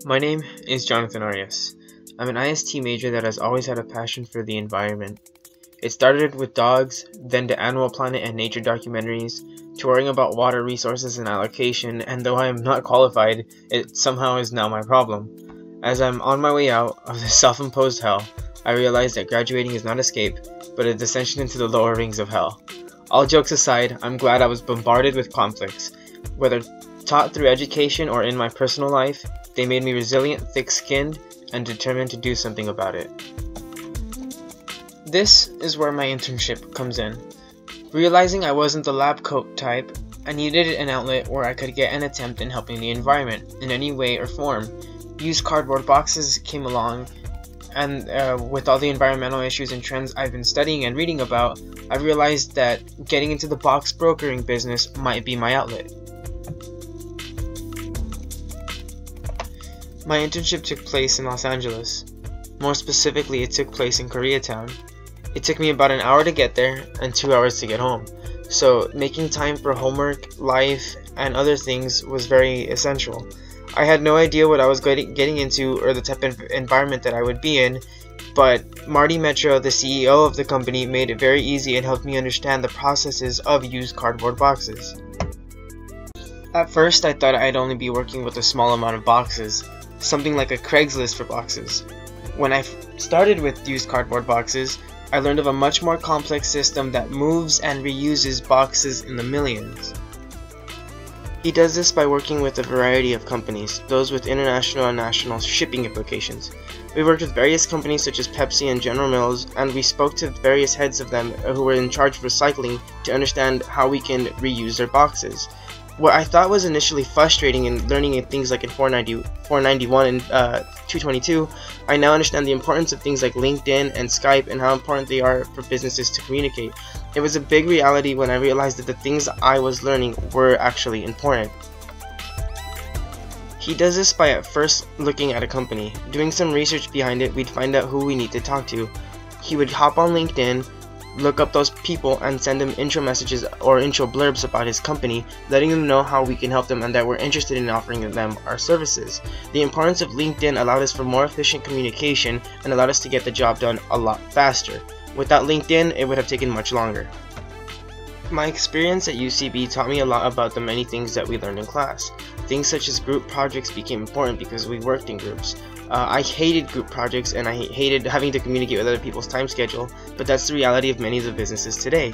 My name is Jonathan Arias. I'm an IST major that has always had a passion for the environment. It started with dogs, then to Animal Planet and nature documentaries, to worrying about water resources and allocation, and though I am not qualified, it somehow is now my problem. As I'm on my way out of this self-imposed hell, I realize that graduating is not escape, but a descension into the lower rings of hell. All jokes aside, I'm glad I was bombarded with conflicts. Whether taught through education or in my personal life, they made me resilient, thick-skinned, and determined to do something about it. This is where my internship comes in. Realizing I wasn't the lab coat type, I needed an outlet where I could get an attempt in helping the environment in any way or form. Used cardboard boxes came along, and with all the environmental issues and trends I've been studying and reading about, I realized that getting into the box brokering business might be my outlet. My internship took place in Los Angeles. More specifically, it took place in Koreatown. It took me about an hour to get there and 2 hours to get home. So making time for homework, life, and other things was very essential. I had no idea what I was getting into or the type of environment that I would be in, but Marty Metro, the CEO of the company, made it very easy and helped me understand the processes of used cardboard boxes. At first, I thought I'd only be working with a small amount of boxes, something like a Craigslist for boxes. When I started with used cardboard boxes, I learned of a much more complex system that moves and reuses boxes in the millions. He does this by working with a variety of companies, those with international and national shipping implications. We worked with various companies such as Pepsi and General Mills, and we spoke to various heads of them who were in charge of recycling to understand how we can reuse their boxes. What I thought was initially frustrating in learning things like in 491 and 222, I now understand the importance of things like LinkedIn and Skype and how important they are for businesses to communicate. It was a big reality when I realized that the things I was learning were actually important. He does this by at first looking at a company. Doing some research behind it, we'd find out who we need to talk to. He would hop on LinkedIn, look up those people, and send them intro messages or intro blurbs about his company, letting them know how we can help them and that we're interested in offering them our services. The importance of LinkedIn allowed us for more efficient communication and allowed us to get the job done a lot faster. Without LinkedIn, it would have taken much longer. My experience at UCB taught me a lot about the many things that we learned in class. Things such as group projects became important because we worked in groups. I hated group projects and I hated having to communicate with other people's time schedule, but that's the reality of many of the businesses today.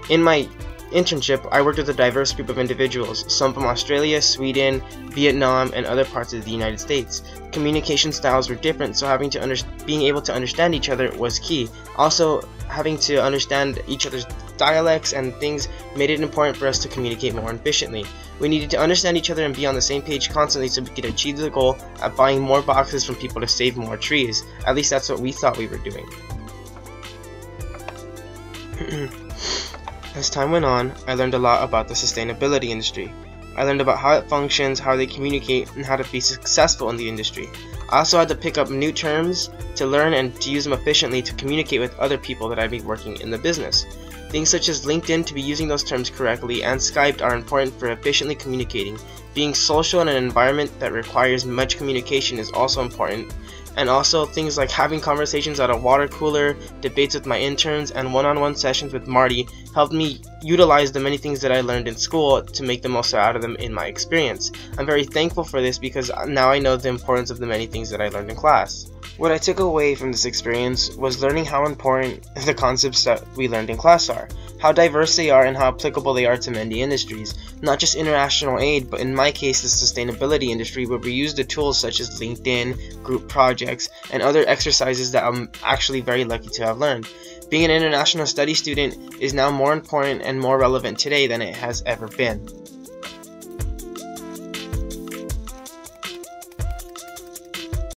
In my internship, I worked with a diverse group of individuals, some from Australia, Sweden, Vietnam, and other parts of the United States. Communication styles were different, so being able to understand each other was key. Also, having to understand each other's dialects and things made it important for us to communicate more efficiently. We needed to understand each other and be on the same page constantly so we could achieve the goal of buying more boxes from people to save more trees. At least that's what we thought we were doing. As time went on, I learned a lot about the sustainability industry. I learned about how it functions, how they communicate, and how to be successful in the industry. I also had to pick up new terms to learn and to use them efficiently to communicate with other people that I'd be working in the business. Things such as LinkedIn to be using those terms correctly and Skype are important for efficiently communicating. Being social in an environment that requires much communication is also important. And also things like having conversations at a water cooler, debates with my interns, and one-on-one sessions with Marty helped me utilize the many things that I learned in school to make the most out of them in my experience. I'm very thankful for this because now I know the importance of the many things that I learned in class. What I took away from this experience was learning how important the concepts that we learned in class are, how diverse they are and how applicable they are to many industries, not just international aid, but in my case the sustainability industry, where we use the tools such as LinkedIn, group projects, and other exercises that I'm actually very lucky to have learned. Being an international studies student is now more important and more relevant today than it has ever been.